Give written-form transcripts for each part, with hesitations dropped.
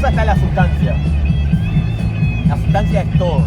cosa está la sustancia. La sustancia es todo.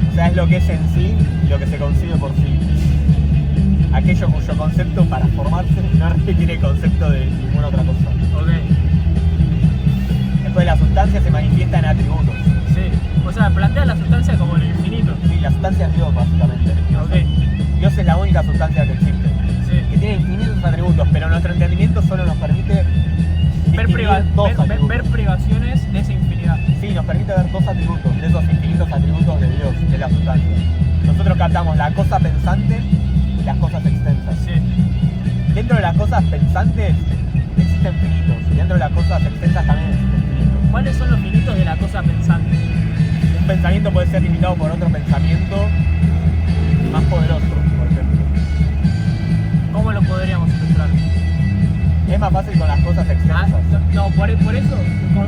O sea, es lo que es en sí y lo que se concibe por sí. Aquello cuyo concepto para formarse no requiere concepto de ninguna otra cosa. Ok. Después la sustancia se manifiesta en atributos. Sí. O sea, plantea la sustancia como el infinito. Sí, la sustancia es Dios, básicamente. Ok. Dios es la única sustancia que existe. Sí. Que tiene infinitos atributos, pero nuestro entendimiento solo nos permite ver privaciones de esa infinidad. Sí, nos permite ver dos atributos, de esos infinitos atributos de Dios, que es la sustancia. Nosotros captamos la cosa pensante y las cosas extensas. Sí. Dentro de las cosas pensantes existen finitos, y dentro de las cosas extensas también existen finitos. ¿Cuáles son los finitos de la cosa pensante? Un pensamiento puede ser limitado por otro pensamiento más poderoso, por ejemplo. ¿Cómo lo podríamos ilustrar? Es más fácil con las cosas extensas. No, por eso,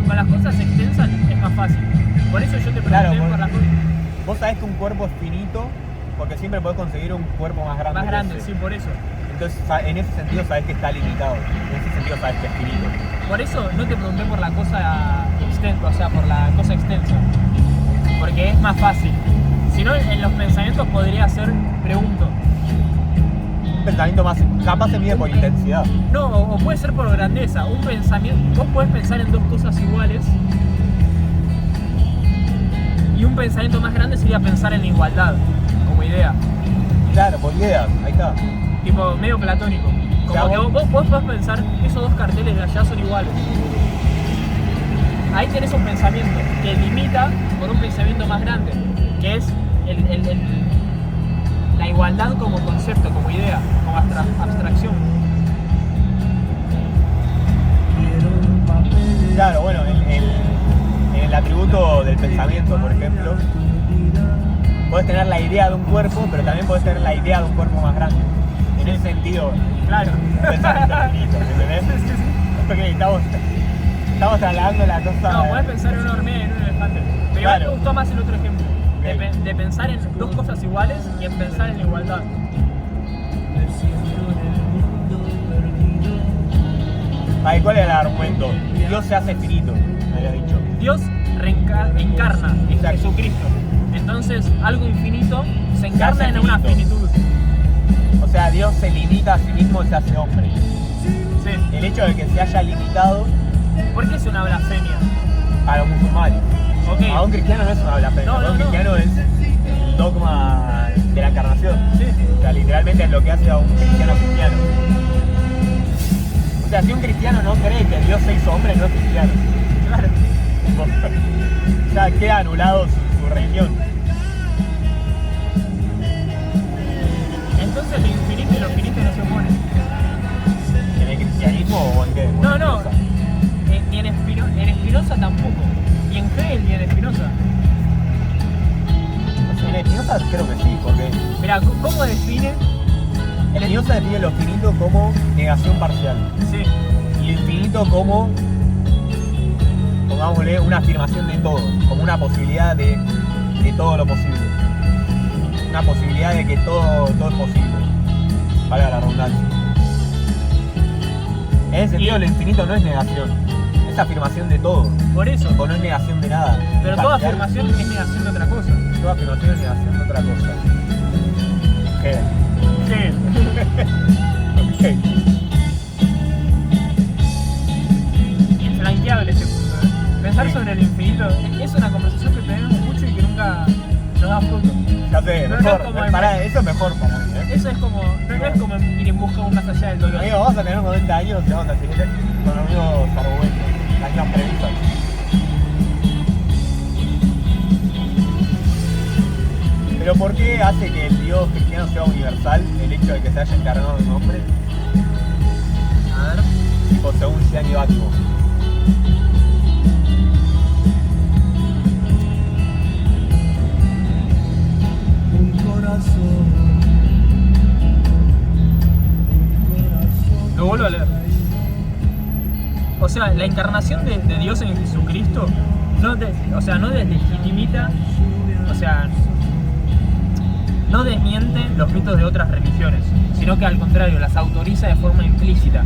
con las cosas extensas es más fácil. Por eso yo te pregunté Claro, por las cosas vos sabés que un cuerpo es finito porque siempre podés conseguir un cuerpo más grande. más grandes, sí, por eso. Entonces, en ese sentido sabés que está limitado. En ese sentido sabés que es finito. Por eso no te pregunté por la cosa extensa, o sea, por la cosa extensa. Porque es más fácil. Si no, en los pensamientos podría ser pregunto. Un pensamiento más capaz se mide por intensidad. No, o puede ser por grandeza. Un pensamiento, vos podés pensar en dos cosas iguales. Y un pensamiento más grande sería pensar en la igualdad, como idea. Claro, por ideas, ahí está. Tipo, medio platónico. Como O sea, que vos podés pensar, esos dos carteles de allá son iguales. Ahí tenés un pensamiento que limita con un pensamiento más grande, que es la igualdad como concepto, como idea, como abstracción. Claro, bueno, en el atributo del pensamiento, por ejemplo, podés tener la idea de un cuerpo, pero también podés tener la idea de un cuerpo más grande. En ese sentido, Claro. un pensamiento finito, ¿entendés? Porque estamos trasladando la cosa. No, podés pensar en una hormiga y en un elefante. Pero igual me gustó más el otro ejemplo. De pensar en dos cosas iguales y en pensar en la igualdad. Ay, ¿cuál era el argumento? Dios se hace finito, me había dicho. Dios encarna en Jesucristo. Entonces, algo infinito se encarna en una finitud. O sea, Dios se limita a sí mismo y se hace hombre. Sí. El hecho de que se haya limitado ¿Por qué es una blasfemia? a los musulmanes. Okay. A un cristiano no es una blasfemia, No, a un no. cristiano es el dogma de la encarnación. Sí. O sea, literalmente es lo que hace a un cristiano cristiano. O sea, si un cristiano no cree que Dios se hizo hombre, no es cristiano. Claro. O sea, queda anulado su religión. Entonces lo infinito y lo finito no se oponen. ¿En el cristianismo o en qué? No. Ni en Spinoza tampoco. Y en Hegel ni en Spinoza. En Spinoza creo que sí, porque Mirá, ¿cómo define? en Spinoza define lo finito como negación parcial. Sí. Y lo infinito como, pongámosle, una afirmación de todo, como una posibilidad de todo lo posible. Una posibilidad de que todo es posible, valga la redundancia. En ese sentido, lo infinito no es negación, es afirmación de todo, Por eso. o no es negación de nada. Pero toda Parcial. afirmación es negación de otra cosa. Toda afirmación es negación de otra cosa. ¿Qué? Ok. Inflanqueable este punto, ¿eh? Pensar Sí. sobre el infinito es una conversación que tenemos mucho y que nunca nos da fruto. Ya sé, No, mejor, no es como pará, eso es mejor para mí, ¿eh? Eso es como, no es como ir en busca de un más allá del dolor. Amigo, vamos a tener 90 años y vamos a seguir con los mismos argumentos, las mismas premisas. Pero ¿por qué hace que el Dios cristiano sea universal el hecho de que se haya encarnado un hombre? A ver. Tipo según Gianni Bátimo. Lo vuelvo a leer. O sea, la encarnación de Dios en Jesucristo no deslegitimita, o sea, no desmiente los mitos de otras religiones, sino que al contrario, las autoriza de forma implícita.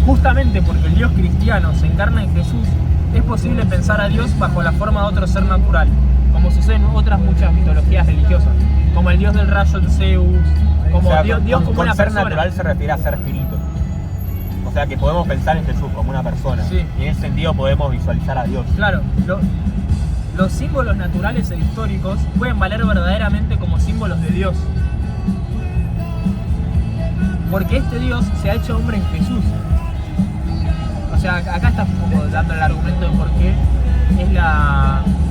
justamente porque el Dios cristiano se encarna en Jesús, es posible pensar a Dios bajo la forma de otro ser natural, como sucede en otras muchas mitologías religiosas, como el dios del rayo de Zeus, como O sea, Dios como con una ser persona. natural se refiere a ser finito. O sea que podemos pensar en Jesús como una persona. Sí. Y en ese sentido podemos visualizar a Dios. Claro, los símbolos naturales e históricos pueden valer verdaderamente como símbolos de Dios. Porque este Dios se ha hecho hombre en Jesús. O sea, acá está un poco dando el argumento de por qué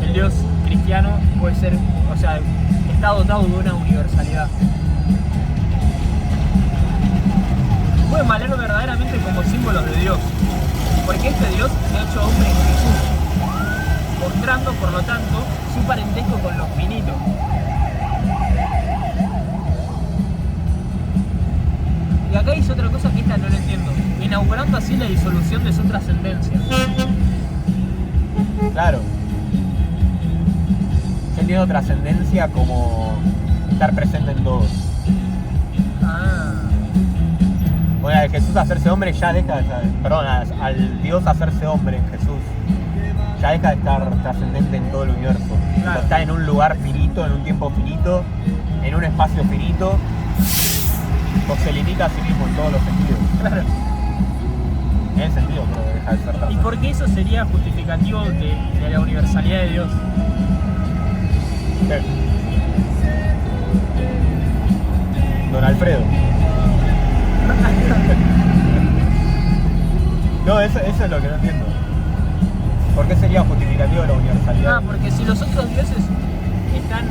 el Dios cristiano puede ser, o sea, está dotado de una universalidad. Pueden valer verdaderamente como símbolos de Dios. Porque este Dios se ha hecho hombre en Jesús, mostrando, por lo tanto, su parentesco con lo finito. Y acá dice otra cosa que esta no lo entiendo, inaugurando así la disolución de su trascendencia. Claro. Yo entiendo trascendencia como estar presente en todo. Ah, Bueno, al Jesús hacerse hombre ya deja de estar, perdón, al Dios hacerse hombre en Jesús ya deja de estar trascendente en todo el universo. Claro. Está en un lugar finito, en un tiempo finito, en un espacio finito, o se limita a sí mismo en todos los sentidos. claro. En ese sentido, pero deja de ser ¿Y trascendente. por qué eso sería justificativo de la universalidad de Dios? Don Alfredo. No, eso es lo que no entiendo. ¿Por qué sería justificativo de la universalidad? Ah, porque si los otros dioses están,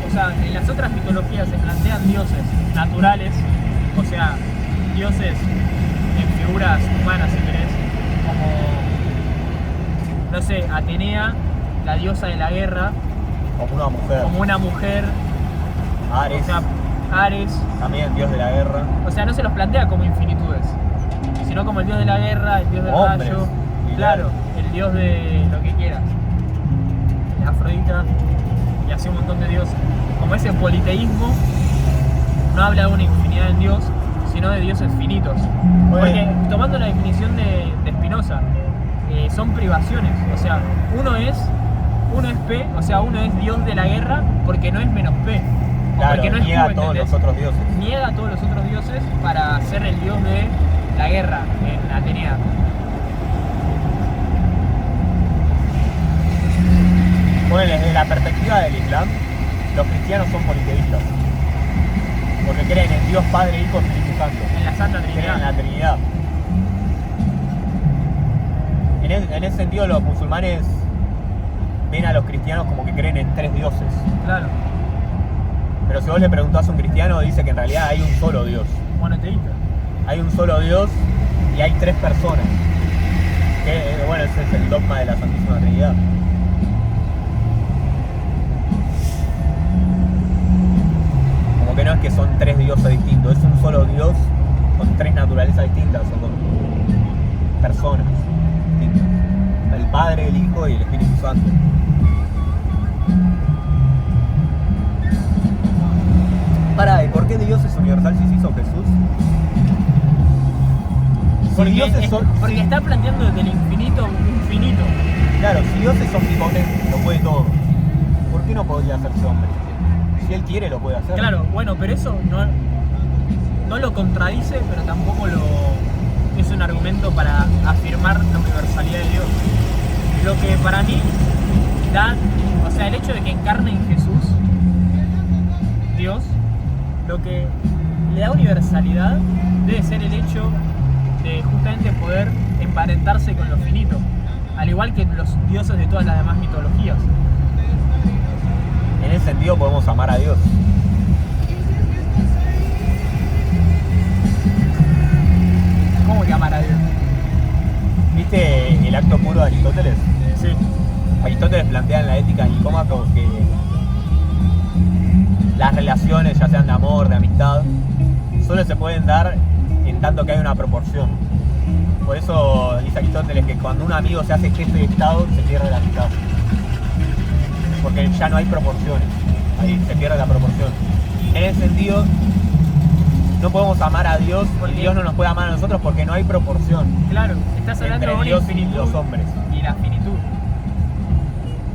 o sea, en las otras mitologías se plantean dioses naturales, o sea, dioses en figuras humanas, si querés, como, no sé, Atenea, la diosa de la guerra, Como una mujer. como una mujer, Ares, o sea, Ares, también dios de la guerra. o sea, no se los plantea como infinitudes, sino como el dios de la guerra, el dios del Hombres, rayo, y claro, el dios de lo que quieras, Afrodita, y así un montón de dioses. Como ese politeísmo no habla de una infinidad en Dios, sino de dioses finitos. Porque tomando la definición de Spinoza, son privaciones, o sea, uno es P, o sea, uno es dios de la guerra porque no es menos P. O Claro, porque no es niega Q, a todos ¿entendés? los otros dioses. Niega a todos los otros dioses para ser el dios de la guerra en Atenea. Bueno, desde la perspectiva del Islam, los cristianos son politeístas. Porque creen en Dios Padre, Hijo y Espíritu Santo. En la Santa Creen en la Trinidad. Trinidad. En ese sentido, los musulmanes ven a los cristianos como que creen en tres dioses. Claro, Pero si vos le preguntás a un cristiano, dice que en realidad hay un solo Dios. monoteísta. Hay un solo Dios y hay tres personas. Que, bueno, ese es el dogma de la Santísima Trinidad. Como que no es que son tres dioses distintos, es un solo Dios con tres naturalezas distintas o con personas distintas. El Padre, el Hijo y el Espíritu Santo. Pará, ¿y por qué Dios es universal si se hizo Jesús? Si Porque, dioses son- porque si- está planteando desde el infinito un finito. Claro, si Dios es omnipotente, lo puede todo, ¿por qué no podría hacerse hombre? Si Él quiere, lo puede hacer. Claro, bueno, pero eso no lo contradice, pero tampoco es un argumento para afirmar la universalidad de Dios. Lo que para mí da, o sea, el hecho de que encarne en Jesús, Dios, lo que le da universalidad debe ser el hecho de justamente poder emparentarse con lo finito, al igual que los dioses de todas las demás mitologías. En ese sentido podemos amar a Dios. ¿Cómo que amar a Dios? ¿Viste el acto puro de Aristóteles? Sí. Aristóteles plantea en la ética de Nicómaco que las relaciones, ya sean de amor, de amistad, solo se pueden dar en tanto que hay una proporción. Por eso dice Aristóteles que cuando un amigo se hace jefe de Estado, se pierde la amistad. Porque ya no hay proporciones, ahí se pierde la proporción. En ese sentido, no podemos amar a Dios ¿Por y qué? Dios no nos puede amar a nosotros porque no hay proporción Claro, estás hablando de entre una Dios y infinitud los hombres. y la finitud.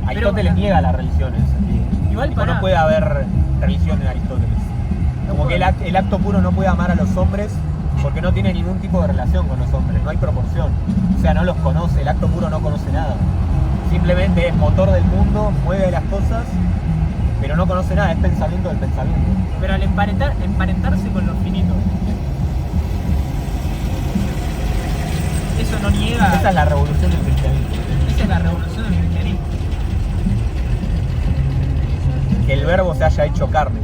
Aristóteles niega la religión en ese sentido. Igual Tipo, pará. no puede haber religión en Aristóteles. No Como que puede. el acto puro no puede amar a los hombres porque no tiene ningún tipo de relación con los hombres, no hay proporción. O sea, no los conoce, el acto puro no conoce nada. Simplemente es motor del mundo, mueve las cosas, pero no conoce nada, es pensamiento del pensamiento. Pero al emparentarse con lo finito, eso no niega. Esa es la revolución del cristianismo. Esa es la revolución del cristianismo. Que el verbo se haya hecho carne.